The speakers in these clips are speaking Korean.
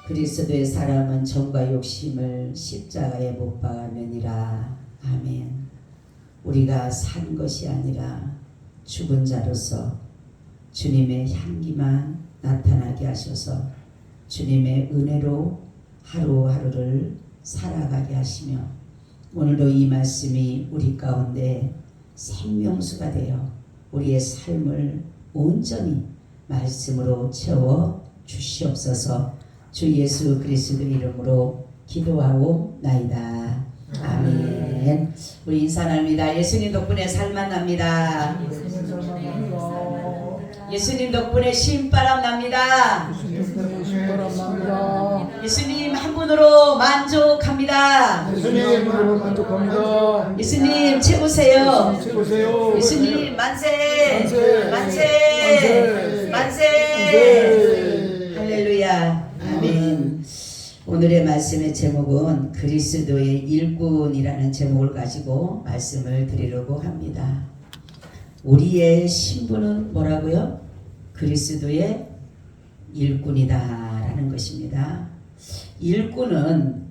그리스도의 사랑은 정과 욕심을 십자가에 못 박으느니라. 아멘. 우리가 산 것이 아니라 죽은 자로서 주님의 향기만 나타나게 하셔서 주님의 은혜로 하루하루를 살아가게 하시며 오늘도 이 말씀이 우리 가운데 생명수가 되어 우리의 삶을 온전히 말씀으로 채워 주시옵소서. 주 예수 그리스도 이름으로 기도하고 나이다. 아멘. 우리 인사 나눕니다. 예수님 덕분에 살만 납니다. 예수님 덕분에 신바람 납니다. 예수님 한 분으로 만족합니다. 예수님 최고세요. 예수님 만세. 할렐루야. 아멘. 오늘의 말씀의 제목은 그리스도의 일꾼이라는 제목을 가지고 말씀을 드리려고 합니다. 우리의 신분은 뭐라고요? 그리스도의 일꾼이다 라는 것입니다. 일꾼은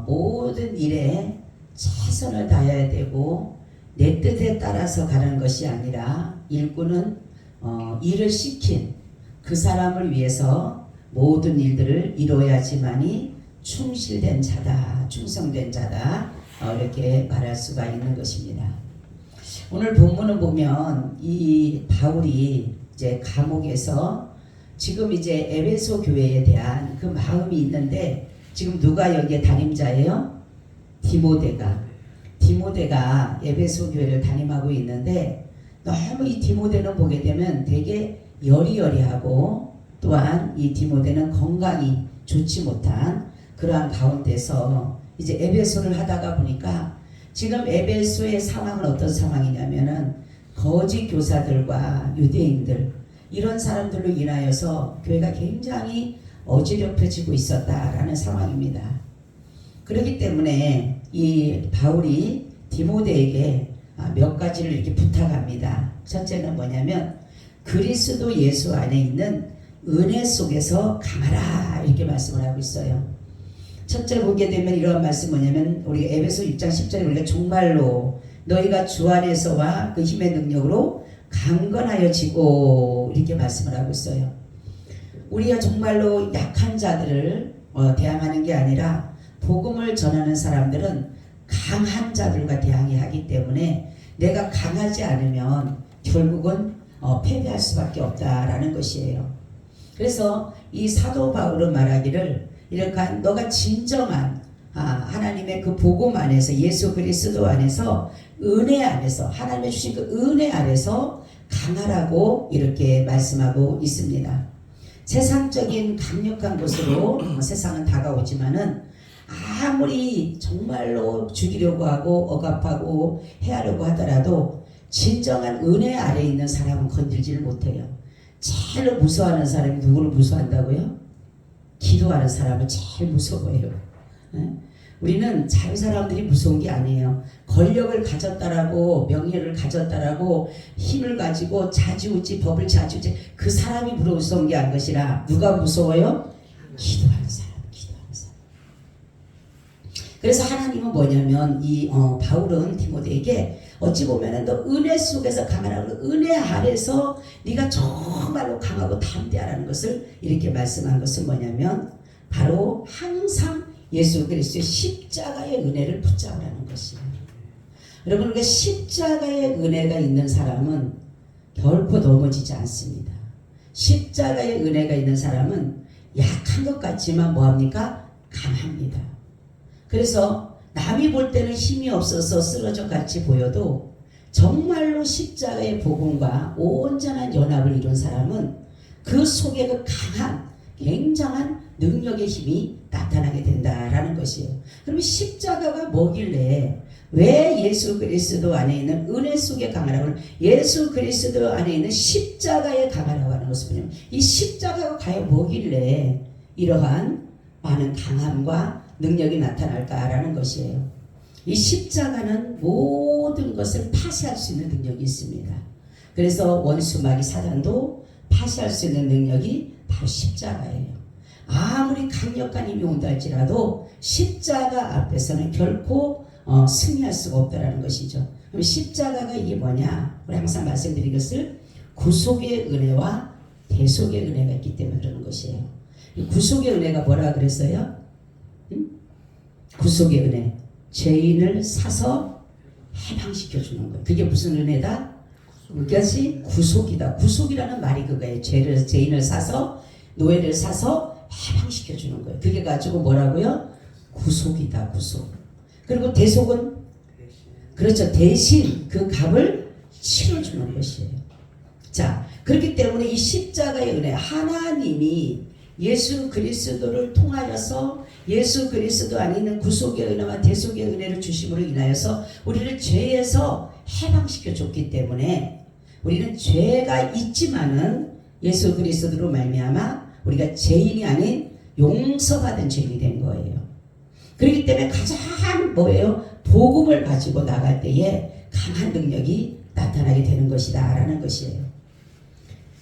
모든 일에 최선을 다해야 되고 내 뜻에 따라서 가는 것이 아니라 일꾼은 일을 시킨 그 사람을 위해서 모든 일들을 이루어야지만이 충실된 자다, 충성된 자다, 이렇게 말할 수가 있는 것입니다. 오늘 본문을 보면 이 바울이 이제 감옥에서 지금 이제 에베소 교회에 대한 그 마음이 있는데 지금 누가 여기에 담임자예요? 디모데가 에베소 교회를 담임하고 있는데 너무 이 디모데는 보게 되면 되게 여리여리하고 또한 이 디모데는 건강이 좋지 못한 그러한 가운데서 이제 에베소를 하다가 보니까 지금 에베소의 상황은 어떤 상황이냐면은 거짓 교사들과 유대인들 이런 사람들로 인하여서 교회가 굉장히 어지럽혀지고 있었다라는 상황입니다. 그렇기 때문에 이 바울이 디모데에게 몇 가지를 이렇게 부탁합니다. 첫째는 뭐냐면 그리스도 예수 안에 있는 은혜 속에서 강하라 이렇게 말씀을 하고 있어요. 첫째 보게 되면 이런 말씀 뭐냐면 우리 에베소 6장 10절에 우리가 정말로 너희가 주 안에서와 그 힘의 능력으로 강건하여지고 이렇게 말씀을 하고 있어요. 우리가 정말로 약한 자들을 대항하는 게 아니라 복음을 전하는 사람들은 강한 자들과 대항해야 하기 때문에 내가 강하지 않으면 결국은 패배할 수밖에 없다라는 것이에요. 그래서 이 사도 바울은 말하기를 이렇게 너가 진정한 하나님의 그 복음 안에서 예수 그리스도 안에서 은혜 안에서 하나님의 주신 그 은혜 안에서 강하라고 이렇게 말씀하고 있습니다. 세상적인 강력한 것으로 세상은 다가오지만은 아무리 정말로 죽이려고 하고 억압하고 해하려고 하더라도 진정한 은혜 아래에 있는 사람은 건들지를 못해요. 제일 무서워하는 사람이 누구를 무서워한다고요? 기도하는 사람을 제일 무서워해요. 우리는 다른 사람들이 무서운 게 아니에요. 권력을 가졌다라고, 명예를 가졌다라고, 힘을 가지고 자지우지, 법을 자지우지, 그 사람이 무서운 게 아닌 것이라. 누가 무서워요? 기도하는 사람, 기도하는 사람. 그래서 하나님은 뭐냐면 이 바울은 디모데에게 어찌 보면은 너 은혜 속에서 강하라고, 은혜 아래서 네가 정말로 강하고 담대하라는 것을 이렇게 말씀한 것은 뭐냐면 바로 항상 예수 그리스도의 십자가의 은혜를 붙잡으라는 것이에요. 여러분, 그 십자가의 은혜가 있는 사람은 결코 넘어지지 않습니다. 십자가의 은혜가 있는 사람은 약한 것 같지만 뭐합니까? 강합니다. 그래서 남이 볼 때는 힘이 없어서 쓰러져 같이 보여도 정말로 십자가의 복음과 온전한 연합을 이룬 사람은 그 속에 그 강한 굉장한 능력의 힘이 나타나게 된다라는 것이에요. 그러면 십자가가 뭐길래 왜 예수 그리스도 안에 있는 은혜 속에 강하라고, 예수 그리스도 안에 있는 십자가에 강하라고 하는 것을 보면 이 십자가가 과연 뭐길래 이러한 많은 강함과 능력이 나타날까라는 것이에요. 이 십자가는 모든 것을 파쇄할 수 있는 능력이 있습니다. 그래서 원수 마귀 사단도 파쇄할 수 있는 능력이 바로 십자가예요. 아무리 강력한 힘이 온다 할지라도 십자가 앞에서는 결코 승리할 수가 없다라는 것이죠. 그럼 십자가가 이게 뭐냐? 우리 항상 말씀드린 것을 구속의 은혜와 대속의 은혜가 있기 때문에 그러는 것이에요. 구속의 은혜가 뭐라 그랬어요? 구속의 은혜, 죄인을 사서 해방시켜 주는 거예요. 그게 무슨 은혜다? 그것이 구속이다. 구속이라는 말이 그거예요. 죄인을 사서, 노예를 사서 해방시켜 주는 거예요. 그게 가지고 뭐라고요? 구속이다. 구속. 그리고 대속은 그렇죠. 대신 그 값을 치러주는 것이에요. 자, 그렇기 때문에 이 십자가의 은혜, 하나님이 예수 그리스도를 통하여서 예수 그리스도 안에 있는 구속의 은혜와 대속의 은혜를 주심으로 인하여서 우리를 죄에서 해방시켜 줬기 때문에 우리는 죄가 있지만은 예수 그리스도로 말미암아 우리가 죄인이 아닌 용서받은 죄인이 된 거예요. 그렇기 때문에 가장 뭐예요? 복음을 가지고 나갈 때에 강한 능력이 나타나게 되는 것이다 라는 것이에요.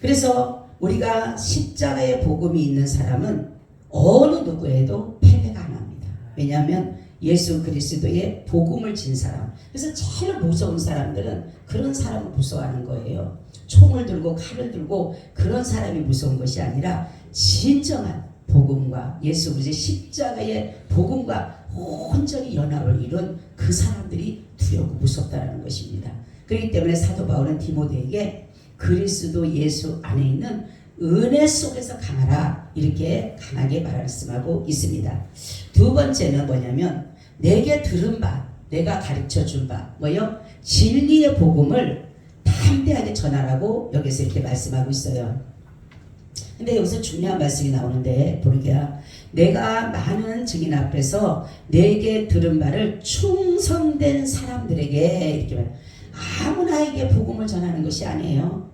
그래서 우리가 십자가의 복음이 있는 사람은 어느 누구에도 패배가 안 합니다. 왜냐하면 예수 그리스도의 복음을 진 사람. 그래서 제일 무서운 사람들은 그런 사람을 무서워하는 거예요. 총을 들고 칼을 들고 그런 사람이 무서운 것이 아니라 진정한 복음과 예수 그리스도의 십자가의 복음과 온전히 연합을 이룬 그 사람들이 두렵고 무섭다라는 것입니다. 그렇기 때문에 사도 바울은 디모데에게 그리스도 예수 안에 있는 은혜 속에서 강하라 이렇게 강하게 말씀하고 있습니다. 두 번째는 뭐냐면 내게 들은 바, 내가 가르쳐 준 바, 뭐요? 진리의 복음을 담대하게 전하라고 여기서 이렇게 말씀하고 있어요. 근데 여기서 중요한 말씀이 나오는데 보니까 내가 많은 증인 앞에서 내게 들은 바를 충성된 사람들에게 이렇게 말, 아무나에게 복음을 전하는 것이 아니에요.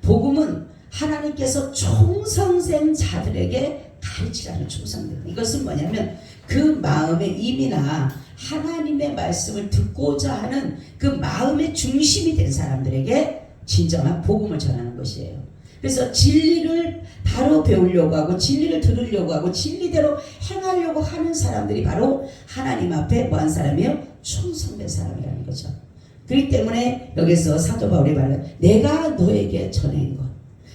복음은 하나님께서 충성된 자들에게 가르치라는 충성된. 이것은 뭐냐면 그 마음의 임이나 하나님의 말씀을 듣고자 하는 그 마음의 중심이 된 사람들에게 진정한 복음을 전하는 것이에요. 그래서 진리를 바로 배우려고 하고 진리를 들으려고 하고 진리대로 행하려고 하는 사람들이 바로 하나님 앞에 뭐한 사람이에요? 충성된 사람이라는 거죠. 그렇기 때문에 여기서 사도 바울이 말해요. 내가 너에게 전한 것,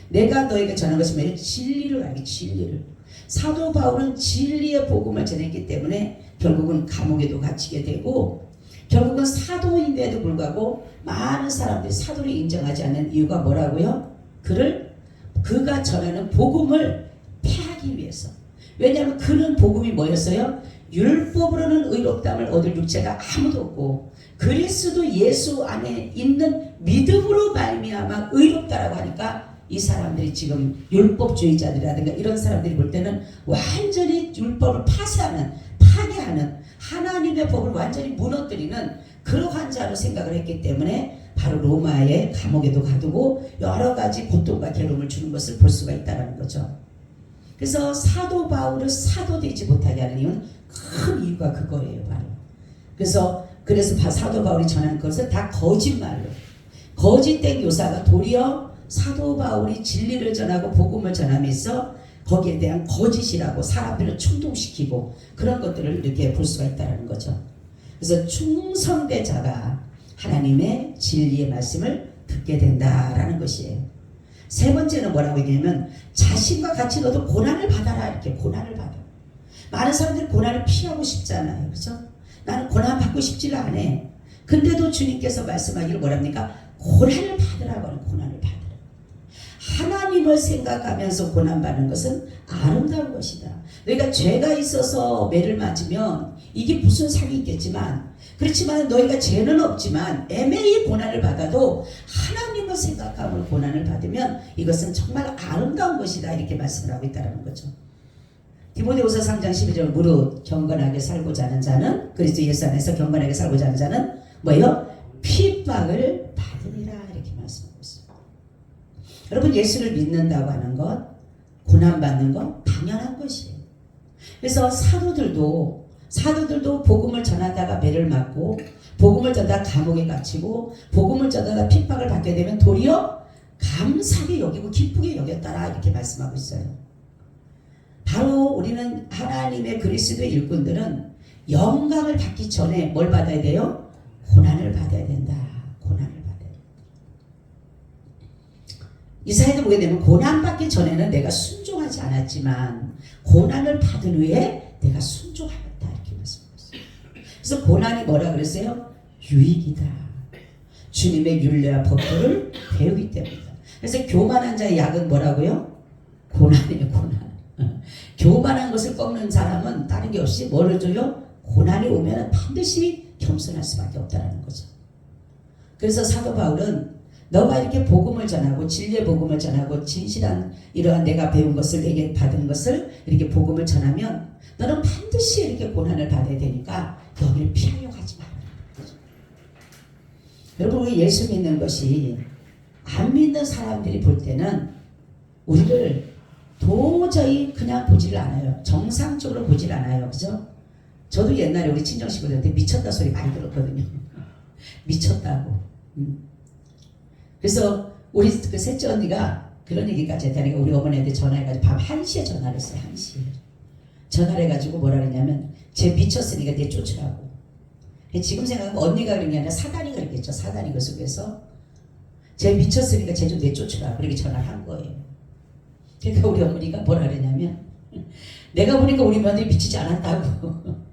내가 너에게 전한 것이 뭐예요? 진리를 알기, 진리를. 사도 바울은 진리의 복음을 전했기 때문에 결국은 감옥에도 갇히게 되고 결국은 사도인데도 불구하고 많은 사람들이 사도를 인정하지 않는 이유가 뭐라고요? 그가 전하는 복음을 폐하기 위해서. 왜냐하면 그는 복음이 뭐였어요? 율법으로는 의롭다함을 얻을 육체가 아무도 없고 그리스도 예수 안에 있는 믿음으로 말미암아 의롭다라고 하니까 이 사람들이 지금 율법주의자들이라든가 이런 사람들이 볼 때는 완전히 율법을 파괴하는 하나님의 법을 완전히 무너뜨리는 그러한 자로 생각을 했기 때문에 바로 로마의 감옥에도 가두고 여러 가지 고통과 괴로움을 주는 것을 볼 수가 있다는 거죠. 그래서 사도 바울을 사도 되지 못하게 하는 이유는 큰 이유가 그거예요. 바로. 그래서 사도 바울이 전하는 것은 다 거짓말로, 거짓된 교사가 도리어 사도 바울이 진리를 전하고 복음을 전하면서 거기에 대한 거짓이라고 사람들을 충동시키고 그런 것들을 이렇게 볼 수가 있다는 거죠. 그래서 충성된 자가 하나님의 진리의 말씀을 듣게 된다라는 것이에요. 세 번째는 뭐라고 얘기하면 자신과 같이 너도 고난을 받아라. 이렇게 고난을 받아. 많은 사람들이 고난을 피하고 싶잖아요. 그렇죠? 나는 고난 받고 싶지를 않아. 근데도 주님께서 말씀하기를 뭐랍니까? 고난을 받으라고. 고난을 받으라. 하나님을 생각하면서 고난받는 것은 아름다운 것이다. 너희가 죄가 있어서 매를 맞으면 이게 무슨 상이 있겠지만, 그렇지만 너희가 죄는 없지만 애매히 고난을 받아도 하나님을 생각하며 고난을 받으면 이것은 정말 아름다운 것이다. 이렇게 말씀을 하고 있다는 거죠. 디모데후서 3장 12절 무릇 경건하게 살고자 하는 자는, 그리스도 예수 안에서 경건하게 살고자 하는 자는 뭐예요? 핍박을 받으리라. 이렇게 말씀하고 있어요. 여러분, 예수를 믿는다고 하는 것, 고난받는 것 당연한 것이에요. 그래서 사도들도 복음을 전하다가 매를 맞고, 복음을 전하다가 감옥에 갇히고, 복음을 전하다가 핍박을 받게 되면 도리어 감사하게 여기고 기쁘게 여겼다라. 이렇게 말씀하고 있어요. 바로 우리는 하나님의 그리스도의 일꾼들은 영광을 받기 전에 뭘 받아야 돼요? 고난을 받아야 된다. 고난을 받아야 된다. 이사야도 보게 되면 고난받기 전에는 내가 순종하지 않았지만 고난을 받은 후에 내가 순종하였다. 이렇게 말씀하고 있어요. 그래서 고난이 뭐라 그랬어요? 유익이다. 주님의 율례와 법도를 배우기 때문이다. 그래서 교만한 자의 약은 뭐라고요? 고난이에요. 고난. 교만한 것을 꺾는 사람은 다른 게 없이 뭐를 줘요? 고난이 오면 반드시 겸손할 수밖에 없다는 거죠. 그래서 사도 바울은 너가 이렇게 복음을 전하고 진리의 복음을 전하고 진실한 이러한 내가 배운 것을 내게 받은 것을 이렇게 복음을 전하면 너는 반드시 이렇게 고난을 받아야 되니까 여기를 피하려고 하지 말라는 거죠. 여러분, 우리 예수 믿는 것이 안 믿는 사람들이 볼 때는 우리를 도저히 그냥 보지를 않아요. 정상적으로 보질 않아요. 그죠? 저도 옛날에 우리 친정식구들한테 미쳤다 소리 많이 들었거든요. 미쳤다고. 그래서 우리 그 셋째 언니가 그런 얘기까지 했다니까 우리 어머니한테 전화해가지고 밤 1시에 전화를 했어요. 1시에. 전화를 해가지고 뭐라 그랬냐면 쟤 미쳤으니까 내 쫓으라고. 지금 생각하면 언니가 그런 게 아니라 사단이 그랬겠죠. 사단이 그 속에서 쟤 미쳤으니까 쟤 좀 내쫓으라. 그렇게 전화를 한 거예요. 그러니까 우리 어머니가 뭐라 그랬냐면 내가 보니까 우리 며느리 미치지 않았다고.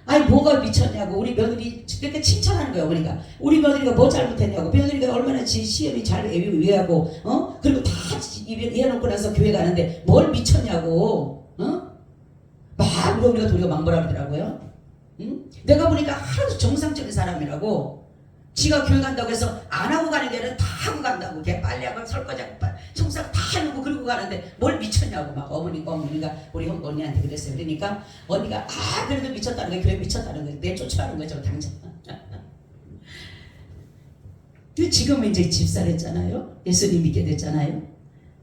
아니 뭐가 미쳤냐고. 우리 며느리 그렇게 칭찬하는 거예요. 어머니가 우리 며느리가 뭐 잘못했냐고. 며느리가 얼마나 시험이 잘 외하고 그리고 다 이해놓고 나서 교회 가는데 뭘 미쳤냐고. 막 우리 어머니가 도리어 막 뭐라 그러더라고요. 내가 보니까 하나도 정상적인 사람이라고. 지가 교회 간다고 해서 안 하고 가는 게 아니라 다 하고 간다고. 걔 빨래하고 설거지하고 청소하고 다 해놓고 그러고 가는데 뭘 미쳤냐고 막 어머니가 우리 언니한테 그랬어요. 그러니까 언니가 그래도 미쳤다는 거야. 교회 미쳤다는 거야. 내쫓으라는 거죠. 당장. 지금은 이제 집사를 했잖아요. 예수님 믿게 됐잖아요.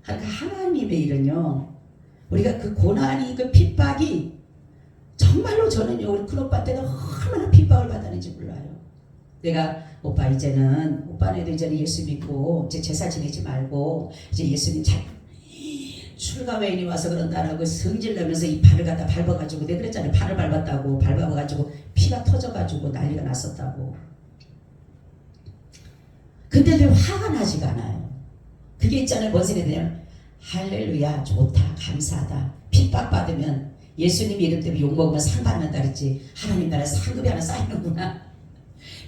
그러니까 하나님의 일은요, 우리가 그 고난이 그 핍박이 정말로 저는요 우리 큰오빠한테는 얼마나 핍박을 받았는지 몰라요. 내가 오빠네도 이제는 예수 믿고 이제 제사 지내지 말고 이제 예수님 잘 출가회인이 와서 그런다라고 성질내면서 이 발을 갖다 밟아가지고 내가 그랬잖아요. 발을 밟았다고. 밟아가지고 피가 터져가지고 난리가 났었다고. 근데 왜 화가 나지가 않아요? 그게 있잖아요. 뭔 소리 되냐면 할렐루야 좋다 감사하다. 핍박받으면 예수님 이름 때문에 욕먹으면 상 받는다 그랬지. 하나님 나라에 상급이 하나 쌓이는구나.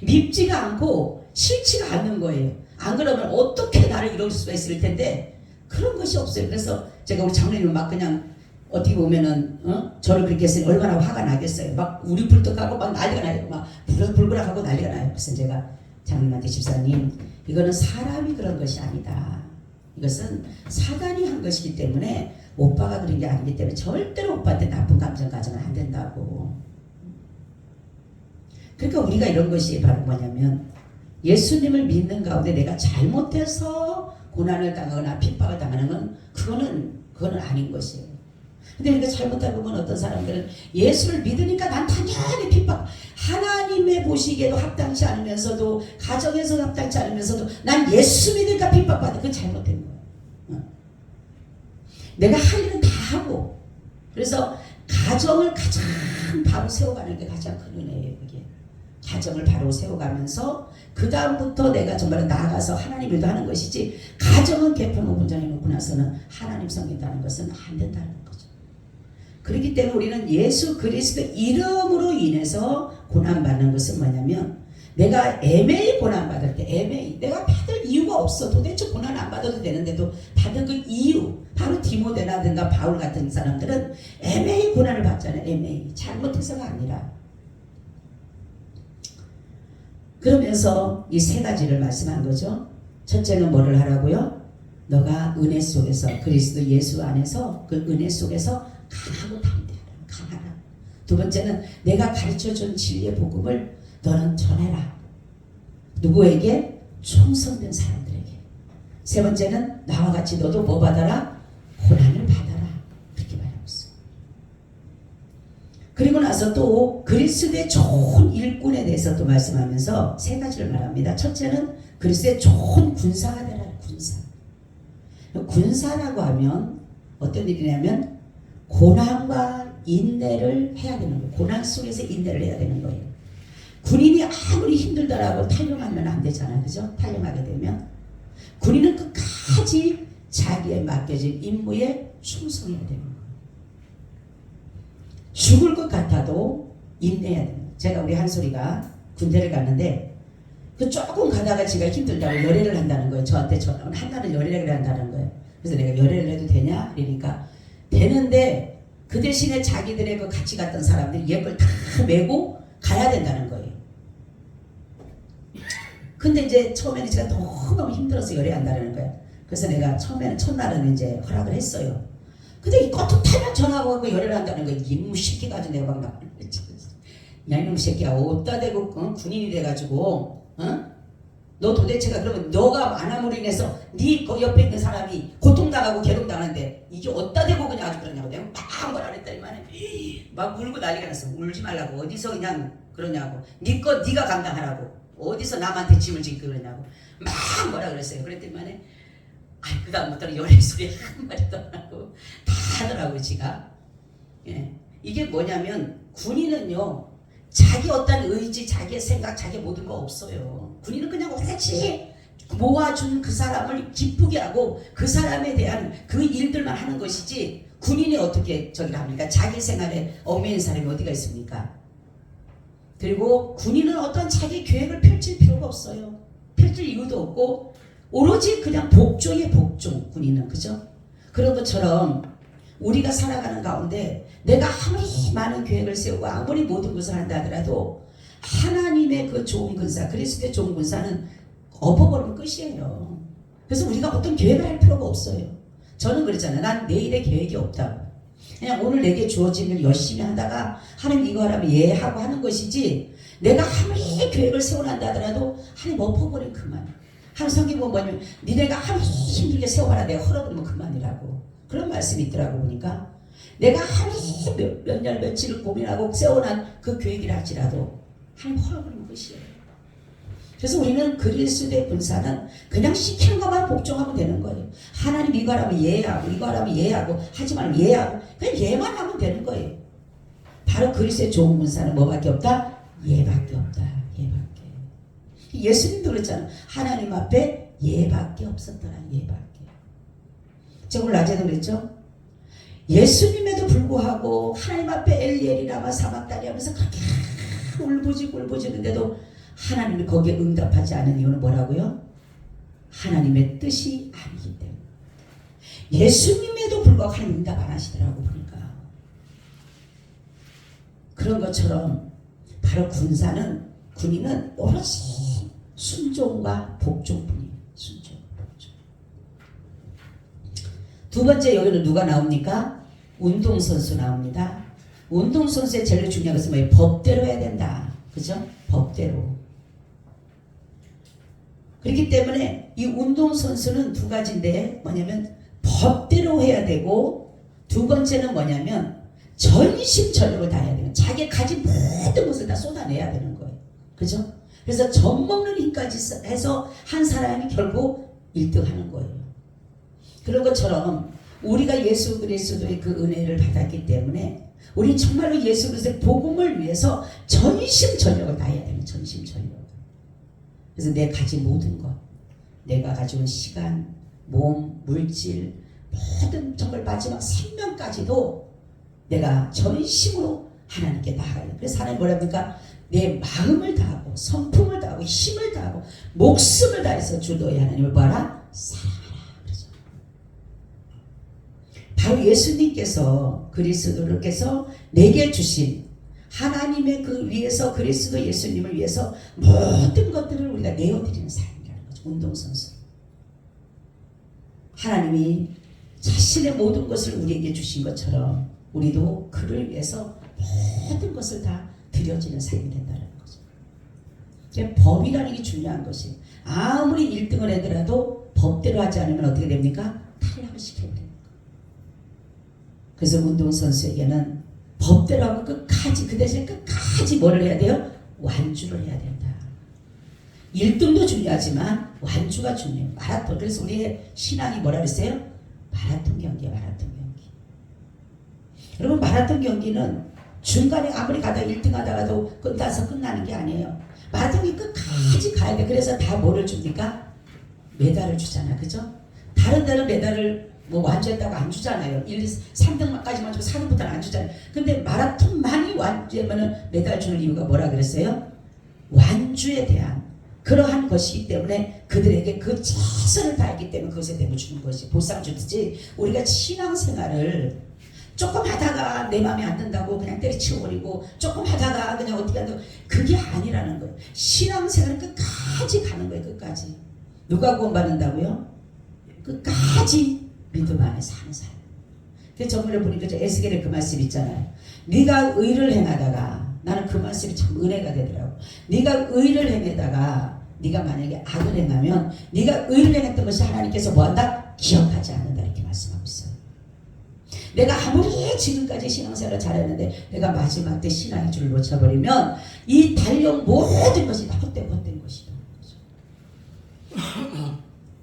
밉지가 않고 싫지가 않는 거예요. 안 그러면 어떻게 나를 이룰 수가 있을 텐데 그런 것이 없어요. 그래서 제가 우리 장로님은 막 그냥 어떻게 보면은 저를 그렇게 했으니 얼마나 화가 나겠어요. 막 우리 불떡하고 막 난리가 나요. 막 불그락하고 난리가 나요. 그래서 제가 장로님한테 집사님 이거는 사람이 그런 것이 아니다. 이것은 사단이 한 것이기 때문에 오빠가 그런 게 아니기 때문에 절대로 오빠한테 나쁜 감정 가져면 안 된다고. 그러니까 우리가 이런 것이 바로 뭐냐면 예수님을 믿는 가운데 내가 잘못해서 고난을 당하거나 핍박을 당하는 건 그거는 아닌 것이에요. 근데 우리가 잘못하고 보면 어떤 사람들은 예수를 믿으니까 난 당연히 핍박, 하나님의 보시기에도 합당치 않으면서도, 가정에서 합당치 않으면서도 난 예수 믿으니까 핍박받아. 그건 잘못된 거예요. 내가 할 일은 다 하고, 그래서 가정을 가장 바로 세워가는 게 가장 큰 은혜예요. 그게 가정을 바로 세워가면서 그 다음부터 내가 정말 나아가서 하나님 일도 하는 것이지, 가정은 개편을 온전히 놓고 나서는 하나님 섬긴다는 것은 안 된다는 거죠. 그렇기 때문에 우리는 예수 그리스도 이름으로 인해서 고난받는 것은 뭐냐면, 내가 애매히 고난받을 때, 애매히 내가 받을 이유가 없어. 도대체 고난 안 받아도 되는데도 받을 그 이유, 바로 디모데라든가 바울 같은 사람들은 애매히 고난을 받잖아요. 애매히, 잘못해서가 아니라. 그러면서 이 세 가지를 말씀한 거죠. 첫째는 뭐를 하라고요? 너가 은혜 속에서, 그리스도 예수 안에서 그 은혜 속에서 강하고 담대하라. 강하라. 두 번째는 내가 가르쳐준 진리의 복음을 너는 전해라. 누구에게? 충성된 사람들에게. 세 번째는 나와 같이 너도 뭐 받아라? 고난을 받아라. 그렇게 말하고 있어요. 그리고 나서 또 그리스도의 좋은 일꾼에 대해서 또 말씀하면서 세 가지를 말합니다. 첫째는 그리스도의 좋은 군사가 되라. 군사. 군사라고 하면 어떤 일이냐면 고난과 인내를 해야 되는 거예요. 고난 속에서 인내를 해야 되는 거예요. 군인이 아무리 힘들더라고 탈영하면 안 되잖아요. 그죠? 탈영하게 되면 군인은 끝까지 자기에 맡겨진 임무에 충성해야 되는 거예요. 죽을 것 같아도 인내해야 됩니다. 제가 우리 한솔이가 군대를 갔는데 그 조금 가다가 지가 힘들다고 열애를 한다는 거예요. 저한테 한 달은 열애를 한다는 거예요. 그래서 내가 열애를 해도 되냐? 그러니까 되는데 그 대신에 자기들의 그 같이 갔던 사람들이 예불 다 메고 가야 된다는 거예요. 근데 이제 처음에는 제가 너무 힘들어서 열애한다는 거예요. 그래서 내가 처음에는 첫날은 이제 허락을 했어요. 근데 이 껐툭하면 전화가 오고 열애를 한다는 거예요. 이놈 새끼 가지고 내가 막 야 이놈 새끼야 어디다 대고 군인이 돼가지고 너 도대체가 그러면 너가 안 함으로 인해서 네 옆에 있는 사람이 고통당하고 괴롭당하는데 이게 어디다 대고 그냥 아주 그러냐고 내가 막 뭐라 그랬더니만 막 울고 난리가 났어. 울지 말라고. 어디서 그냥 그러냐고. 네 거 네가 감당하라고. 어디서 남한테 짐을 지고 그러냐고. 막 뭐라 그랬어요. 그랬더니만 그 다음부터는 열애 소리 한 마디도 안 하고 다 하더라고요. 지가. 예. 이게 뭐냐면 군인은요 자기 어떤 의지, 자기의 생각, 자기 모든 거 없어요. 군인은 그냥 오로지 모아준 그 사람을 기쁘게 하고 그 사람에 대한 그 일들만 하는 것이지, 군인이 어떻게 저기를 합니까? 자기 생활에 얽매인 사람이 어디가 있습니까? 그리고 군인은 어떤 자기 계획을 펼칠 필요가 없어요. 펼칠 이유도 없고 오로지 그냥 복종의 복종. 군인은 그죠? 그런 것처럼 우리가 살아가는 가운데 내가 아무리 많은 계획을 세우고 아무리 모든 것을 한다 하더라도 하나님의 그 좋은 군사, 그리스도의 좋은 군사는 엎어버리면 끝이에요. 그래서 우리가 어떤 계획을 할 필요가 없어요. 저는 그랬잖아요. 난 내일의 계획이 없다고. 그냥 오늘 내게 주어진 일 열심히 하다가 하나님 이거 하라면 예 하고 하는 것이지, 내가 아무리 계획을 세워난다 하더라도 하나님 엎어버리면 그만. 하나님 성경 보면 뭐냐면 니네가 아무리 힘들게 세워봐라 내가 헐어버리면 그만이라고. 그런 말씀이 있더라고. 보니까 내가 아무리 몇 년 며칠을 고민하고 세워난 그 계획이라 할지라도 하나님 헐어버리면 끝이에요. 그래서 우리는 그리스도의 군사는 그냥 시키는 것만 복종하면 되는 거예요. 하나님 이거 하라면 예하고 이거 하라면 예하고 하지 말면 예하고 그냥 예만 하면 되는 거예요. 바로 그리스도의 좋은 군사는 뭐밖에 없다? 예밖에 없다. 예밖에. 예수님도 그랬잖아. 하나님 앞에 예밖에 없었더라. 예밖에. 제가 오늘 낮에도 그랬죠. 예수님에도 불구하고 하나님 앞에 엘리엘이 라마 사막다리 하면서 그렇게 울부짖는데도 하나님이 거기에 응답하지 않은 이유는 뭐라고요? 하나님의 뜻이 아니기 때문에. 예수님에도 불구하고 하나님 응답 안 하시더라고. 보니까 그런 것처럼 바로 군인은 오로지 순종과 복종뿐이에요. 순종, 복종. 두 번째 여기는 누가 나옵니까? 운동선수 나옵니다. 운동선수의 제일 중요한 것은 뭐예요? 법대로 해야 된다. 그죠? 법대로. 그렇기 때문에 이 운동선수는 두 가지인데 뭐냐면 법대로 해야 되고 두 번째는 뭐냐면 전심전력을 다해야 돼요. 자기 가진 모든 것을 다 쏟아내야 되는 거예요. 그죠? 그래서 젖먹는 힘까지 해서 한 사람이 결국 1등 하는 거예요. 그런 것처럼 우리가 예수 그리스도의 그 은혜를 받았기 때문에 우리 정말로 예수 그리스도의 복음을 위해서 전심전력을 다해야 되는 전심전력. 그래서 내 가진 모든 것, 내가 가지고 있는 시간, 몸, 물질, 모든 정말 마지막 생명까지도 내가 전심으로 하나님께 나아가야 돼. 그래서 하나님 뭐라 합니까? 내 마음을 다하고 성품을 다하고 힘을 다하고 목숨을 다해서 주 너의 하나님을 봐라 사랑하라. 그래서 바로 예수님께서 그리스도께서 내게 주신 하나님의 그 위해서 그리스도 예수님을 위해서 모든 것들을 우리가 내어드리는 삶이라는 거죠. 운동선수. 하나님이 자신의 모든 것을 우리에게 주신 것처럼 우리도 그를 위해서 모든 것을 다 드려지는 삶이 된다는 거죠. 법이라는 게 중요한 것이 아무리 1등을 하더라도 법대로 하지 않으면 어떻게 됩니까? 탈락을 시켜버립니다. 그래서 운동선수에게는 법대로 하고 끝까지 그 대신에 끝까지 뭐를 해야 돼요? 완주를 해야 된다. 1등도 중요하지만 완주가 중요해요. 마라톤. 그래서 우리의 신앙이 뭐라 그랬어요? 마라톤 경기야. 마라톤 경기. 여러분 마라톤 경기는 중간에 아무리 가다가 1등 하다가도 끝나서 끝나는 게 아니에요. 마라톤이 끝까지 가야 돼. 그래서 다 뭐를 줍니까? 메달을 주잖아. 그죠? 다른 데는 메달을 뭐 완주했다고 안 주잖아요. 1, 2, 3등까지만 주고 4등부터는 안 주잖아요. 근데 마라톤만이 완주하면 메달 주는 이유가 뭐라 그랬어요? 완주에 대한 그러한 것이기 때문에 그들에게 그 최선을 다했기 때문에 그것에 대해 주는 것이 보상 주듯이 우리가 신앙생활을 조금 하다가 내 마음에 안 든다고 그냥 때려치워버리고 조금 하다가 그냥 어떻게 한다고 그게 아니라는 거예요. 신앙생활은 끝까지 가는 거예요. 끝까지. 누가 구원받는다고요? 끝까지 믿음 안에 사는 사람. 그래서 저번에 보니까 에스겔의 그 말씀 있잖아요. 네가 의를 행하다가 나는 그 말씀이 참 은혜가 되더라고. 네가 의를 행하다가 네가 만약에 악을 행하면 네가 의를 행했던 것이 하나님께서 뭐한다? 기억하지 않는다 이렇게 말씀하고 있어요. 내가 아무리 지금까지 신앙생활을 잘했는데 내가 마지막 때 신앙의 줄을 놓쳐버리면 이 달려온 모든 것이 다 헛된 것이다.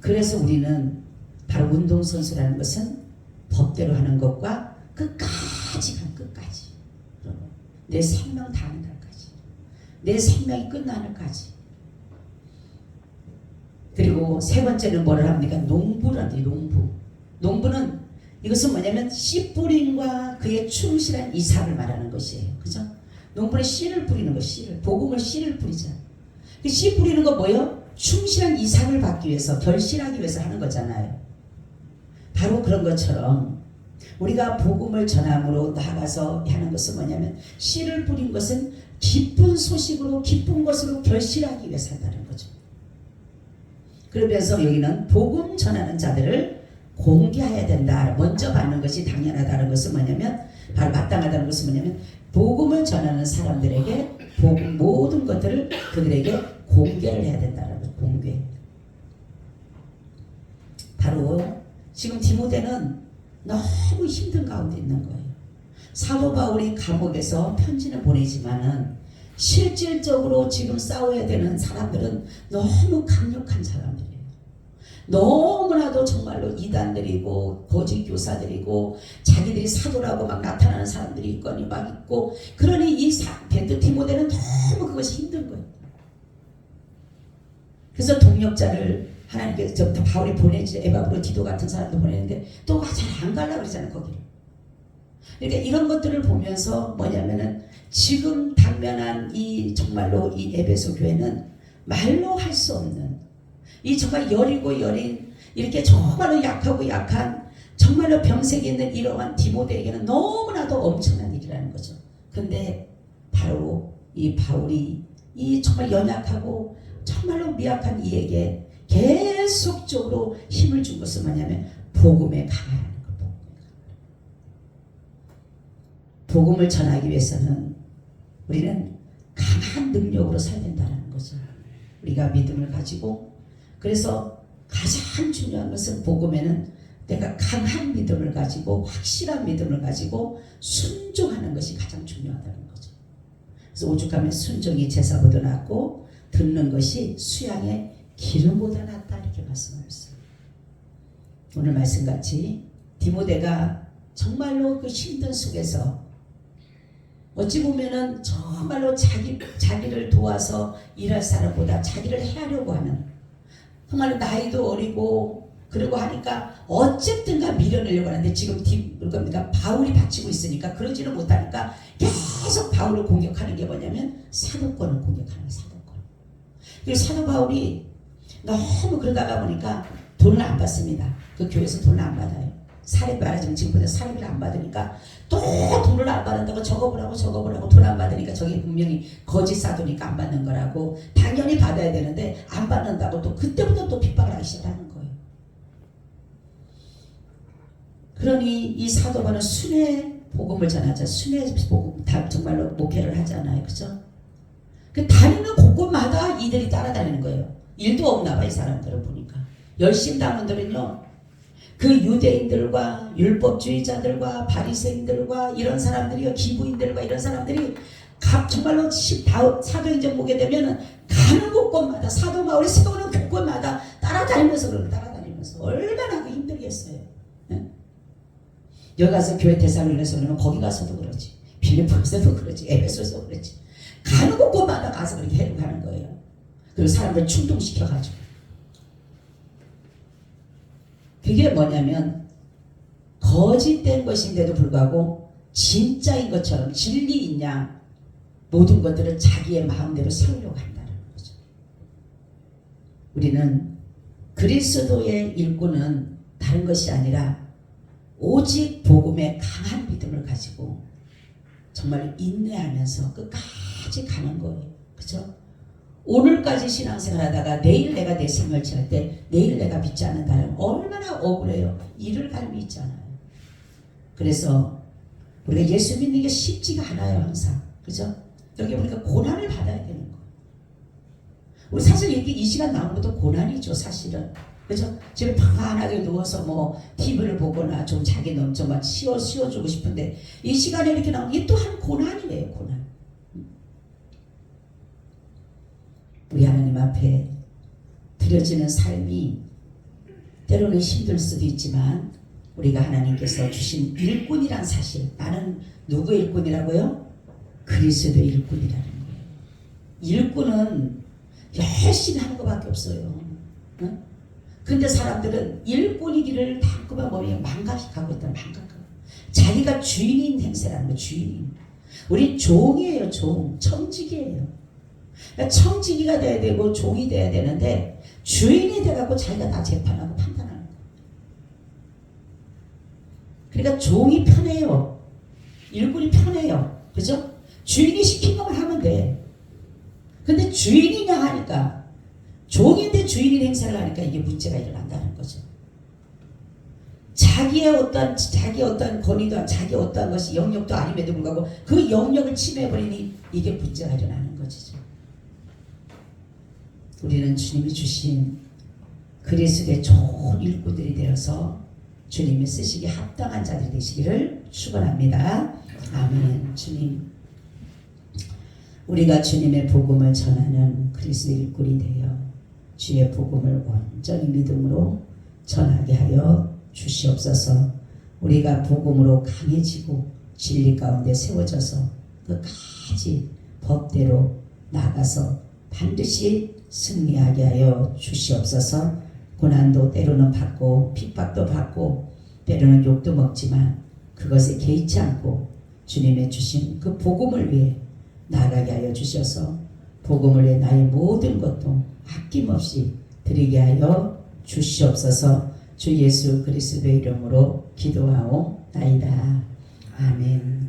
그래서 우리는 바로 운동선수라는 것은 법대로 하는 것과 끝까지 간 끝까지 내 생명 다하는 날까지 내 생명이 끝나는 날까지. 그리고 세 번째는 뭐를 합니까? 농부라는 농부. 농부는 이것은 뭐냐면 씨 뿌림과 그의 충실한 이삭을 말하는 것이에요. 그죠? 농부는 씨를 뿌리는 거, 씨를. 복음을 씨를 뿌리자. 그 씨 뿌리는 거 뭐예요? 충실한 이삭을 받기 위해서, 결실하기 위해서 하는 거잖아요. 바로 그런 것처럼 우리가 복음을 전함으로 나아가서 하는 것은 뭐냐면 씨를 뿌린 것은 기쁜 소식으로 기쁜 것으로 결실하기 위해서 한다는 거죠. 그러면서 여기는 복음 전하는 자들을 공개해야 된다. 먼저 받는 것이 당연하다는 것은 뭐냐면 바로 마땅하다는 것은 뭐냐면 복음을 전하는 사람들에게 복음 모든 것들을 그들에게 공개를 해야 된다는 것. 공개. 바로 지금 디모데는 너무 힘든 가운데 있는 거예요. 사도 바울이 감옥에서 편지를 보내지만은 실질적으로 지금 싸워야 되는 사람들은 너무 강력한 사람들이에요. 너무나도 정말로 이단들이고 거짓 교사들이고 자기들이 사도라고 막 나타나는 사람들이 있거니 막 있고 그러니 이 디모데는 너무 그것이 힘든 거예요. 그래서 동력자를 하나님께서 바울이 보내지 에바브로 디도 같은 사람도 보내는데 또 잘 안 가려고 그러잖아요 거기를. 그러니까 이런 것들을 보면서 뭐냐면은 지금 당면한 이 정말로 이 에베소 교회는 말로 할 수 없는 이 정말 여리고 여린 이렇게 정말로 약하고 약한 정말로 병색이 있는 이러한 디모데에게는 너무나도 엄청난 일이라는 거죠. 근데 바로 이 바울이 이 정말 연약하고 정말로 미약한 이에게 계속적으로 힘을 준 것은 뭐냐면 복음에 강하라는 것. 복음을 전하기 위해서는 우리는 강한 능력으로 살야 된다는 거죠. 우리가 믿음을 가지고 그래서 가장 중요한 것은 복음에는 내가 강한 믿음을 가지고 확실한 믿음을 가지고 순종하는 것이 가장 중요하다는 거죠. 그래서 오죽하면 순종이 제사보다 낫고 듣는 것이 수양의 기름보다 낫다 이렇게 말씀하셨어요. 오늘 말씀같이 디모데가 정말로 그 힘든 속에서 어찌 보면은 정말로 자기를 도와서 일할 사람보다 자기를 해하려고 하는, 정말로 나이도 어리고 그러고 하니까 어쨌든가 밀어내려고 하는데 지금 바울이 바치고 있으니까 그러지는 못하니까 계속 바울을 공격하는 게 뭐냐면 사도권을 공격하는 거예요. 사도권. 그리고 사도 바울이 너무 그러다가 보니까 돈을 안 받습니다. 그 교회에서 돈을 안 받아요. 사례 말하자면 지금보다 사례비를 안 받으니까 또 돈을 안 받는다고 적어보라고 돈 안 받으니까 저게 분명히 거짓 사도니까 안 받는 거라고, 당연히 받아야 되는데 안 받는다고 또 그때부터 또 핍박을 하기 시작하는 거예요. 그러니 이 사도 바울은 순회 복음을 전하자. 순회 복음 다 정말로 목회를 하잖아요. 그죠? 그 다니는 곳곳마다 이들이 따라다니는 거예요. 일도 없나 봐 이 사람들을 보니까. 열심당원들은요, 그 유대인들과 율법주의자들과 바리새인들과 이런 사람들이요, 기부인들과 이런 사람들이 정말로 사도행전 보게 되면 가는 곳곳마다 사도 바울이 세우는 곳곳마다 따라다니면서 얼마나 그 힘들겠어요. 네? 여기 가서 교회 대사로인해서 그러면 거기 가서도 그러지, 빌립보에서도 그러지, 에베소에서도 그러지, 가는 곳곳마다 가서 그렇게 해가는 거예요. 그리고 사람들 충동시켜가지고. 그게 뭐냐면 거짓된 것인데도 불구하고 진짜인 것처럼 진리인 양 모든 것들을 자기의 마음대로 세우려고 한다는 거죠. 우리는 그리스도의 일꾼은 다른 것이 아니라 오직 복음에 강한 믿음을 가지고 정말 인내하면서 끝까지 가는 거예요. 그죠? 오늘까지 신앙생활 하다가 내일 내가 내 생을 취할 때 내일 내가 믿지 않는다면 얼마나 억울해요. 이를 갈미 있잖아요. 그래서 우리가 예수 믿는 게 쉽지가 않아요. 항상. 그죠? 여기 우리가 고난을 받아야 되는 거예요. 우리 사실 이렇게 이 시간 나오는 것도 고난이죠. 사실은. 그죠? 집에 편안하게 누워서 뭐 TV를 보거나 좀 자기 넘쳐만 쉬어주고 싶은데 이 시간에 이렇게 나오는 게 또한 고난이에요. 고난. 우리 하나님 앞에 드려지는 삶이 때로는 힘들 수도 있지만 우리가 하나님께서 주신 일꾼이란 사실, 나는 누구 일꾼이라고요? 그리스도 일꾼이라는 거예요. 일꾼은 열심히 하는 것밖에 없어요. 응? 근데 사람들은 일꾼이기를 자꾸만 보면 망각하고 있다. 망각하고. 자기가 주인인 행세라는 거예요. 주인. 우리 종이에요. 종. 청지기예요. 그러니까 청지기가 돼야 되고 종이 돼야 되는데 주인이 돼갖고 자기가 다 재판하고 판단하는 거예요. 그러니까 종이 편해요. 일꾼이 편해요. 그죠? 주인이 시킨 것만 하면 돼. 근데 주인이냐 하니까, 종인데 주인인 행사를 하니까 이게 문제가 일어난다는 거죠. 자기의 어떤 권위도, 자기 어떤 것이 영역도 아님에도 불구하고 그 영역을 침해해버리니 이게 문제가 일어나는 것이죠. 우리는 주님이 주신 그리스도의 좋은 일꾼들이 되어서 주님이 쓰시기에 합당한 자들이 되시기를 축원합니다. 아멘. 주님, 우리가 주님의 복음을 전하는 그리스도 일꾼이 되어 주의 복음을 온전히 믿음으로 전하게 하여 주시옵소서. 우리가 복음으로 강해지고 진리 가운데 세워져서 끝까지 법대로 나가서 반드시 승리하게 하여 주시옵소서. 고난도 때로는 받고 핍박도 받고 때로는 욕도 먹지만 그것에 개의치 않고 주님의 주신 그 복음을 위해 나아가게 하여 주셔서 복음을 위해 나의 모든 것도 아낌없이 드리게 하여 주시옵소서. 주 예수 그리스도의 이름으로 기도하옵나이다. 아멘.